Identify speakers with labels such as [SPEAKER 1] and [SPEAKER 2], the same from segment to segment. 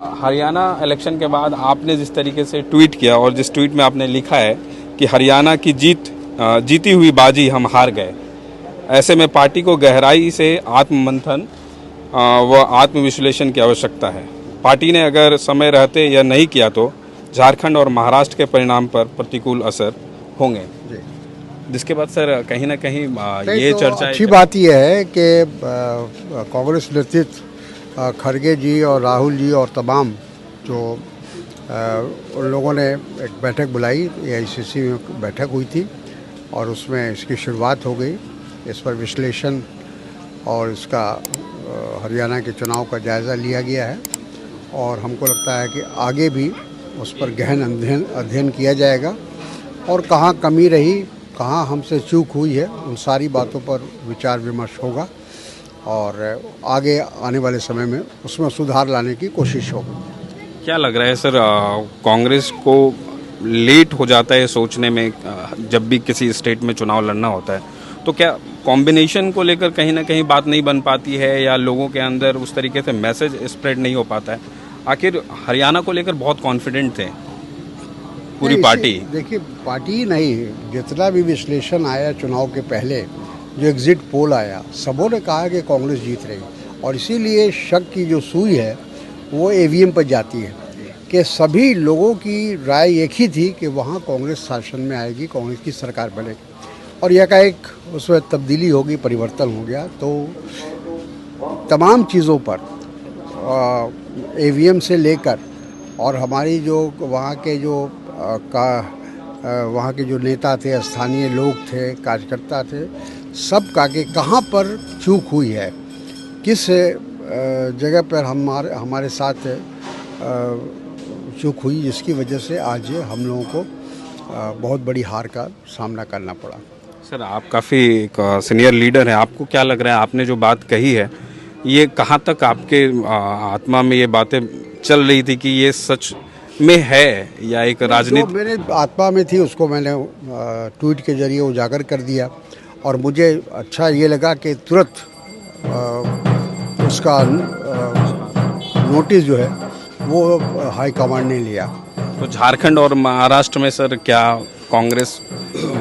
[SPEAKER 1] Haryana election के बाद आपने जिस तरीके से ट्वीट किया और जिस ट्वीट में आपने लिखा है कि हरियाणा की जीती हुई बाजी हम हार गए, ऐसे में पार्टी को गहराई से आत्ममंथन व आत्मविश्लेषण की आवश्यकता है। पार्टी ने अगर समय रहते या नहीं किया तो झारखंड और महाराष्ट्र के परिणाम पर प्रतिकूल असर होंगे। जिसके बाद सर कहीं ना कहीं ये
[SPEAKER 2] तो
[SPEAKER 1] चर्चा
[SPEAKER 2] अच्छी बात यह है कि कांग्रेस नेतृत्व खड़गे जी और राहुल जी और तमाम जो उन लोगों ने एक बैठक बुलाई, एआईसीसी में बैठक हुई थी और उसमें इसकी शुरुआत हो गई। इस पर विश्लेषण और इसका हरियाणा के चुनाव का जायज़ा लिया गया है और हमको लगता है कि आगे भी उस पर गहन अध्ययन किया जाएगा और कहाँ कमी रही, कहाँ हमसे चूक हुई है, उन सारी बातों पर विचार विमर्श होगा और आगे आने वाले समय में उसमें सुधार लाने की कोशिश होगी।
[SPEAKER 1] क्या लग रहा है सर, कांग्रेस को लेट हो जाता है सोचने में जब भी किसी स्टेट में चुनाव लड़ना होता है, तो क्या कॉम्बिनेशन को लेकर कहीं ना कहीं बात नहीं बन पाती है या लोगों के अंदर उस तरीके से मैसेज स्प्रेड नहीं हो पाता है? आखिर हरियाणा को लेकर बहुत कॉन्फिडेंट थे पूरी पार्टी।
[SPEAKER 2] देखिए, पार्टी नहीं, जितना भी विश्लेषण आया चुनाव के पहले, जो एग्जिट पोल आया, सबों ने कहा कि कांग्रेस जीत रही और इसीलिए शक की जो सुई है वो ईवीएम पर जाती है कि सभी लोगों की राय एक ही थी कि वहाँ कांग्रेस शासन में आएगी, कांग्रेस की सरकार बनेगी और यह का एक उसमें तब्दीली होगी, परिवर्तन हो गया। तो तमाम चीज़ों पर ईवीएम से लेकर और हमारी जो वहाँ के जो नेता थे, स्थानीय लोग थे, कार्यकर्ता थे, सब का के कहाँ पर चूक हुई है, किस जगह पर हमारे साथ चूक हुई, जिसकी वजह से आज हम लोगों को बहुत बड़ी हार का सामना करना पड़ा।
[SPEAKER 1] सर, आप काफ़ी एक सीनियर लीडर हैं, आपको क्या लग रहा है, आपने जो बात कही है ये कहाँ तक आपके आत्मा में ये बातें चल रही थी कि ये सच में है या एक राजनीति?
[SPEAKER 2] मेरे आत्मा में थी, उसको मैंने ट्वीट के जरिए उजागर कर दिया और मुझे अच्छा ये लगा कि तुरंत उसका नोटिस जो है वो हाई कमांड ने लिया।
[SPEAKER 1] तो झारखंड और महाराष्ट्र में सर क्या कांग्रेस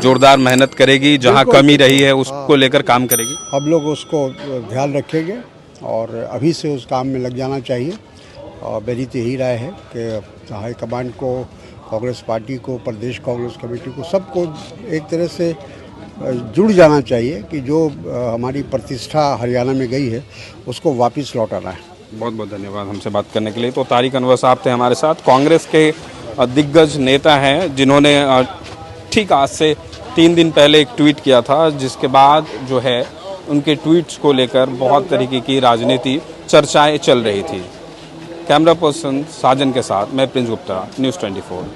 [SPEAKER 1] जोरदार मेहनत करेगी, जहां कमी रही है उसको लेकर काम करेगी?
[SPEAKER 2] हम लोग उसको ध्यान रखेंगे और अभी से उस काम में लग जाना चाहिए और मेरी तो यही राय है कि हाई कमांड को, कांग्रेस पार्टी को, प्रदेश कांग्रेस कमेटी को, सबको एक तरह से जुड़ जाना चाहिए कि जो हमारी प्रतिष्ठा हरियाणा में गई है उसको वापस लौटाना है।
[SPEAKER 1] बहुत बहुत धन्यवाद हमसे बात करने के लिए। तो तारिक अनवर साहब थे हमारे साथ, कांग्रेस के दिग्गज नेता हैं जिन्होंने ठीक आज से 3 दिन पहले एक ट्वीट किया था, जिसके बाद जो है उनके ट्वीट्स को लेकर बहुत तरीके की राजनीति चर्चाएं चल रही थी। कैमरा पर्सन साजन के साथ मैं प्रिंस गुप्ता, न्यूज़ 24।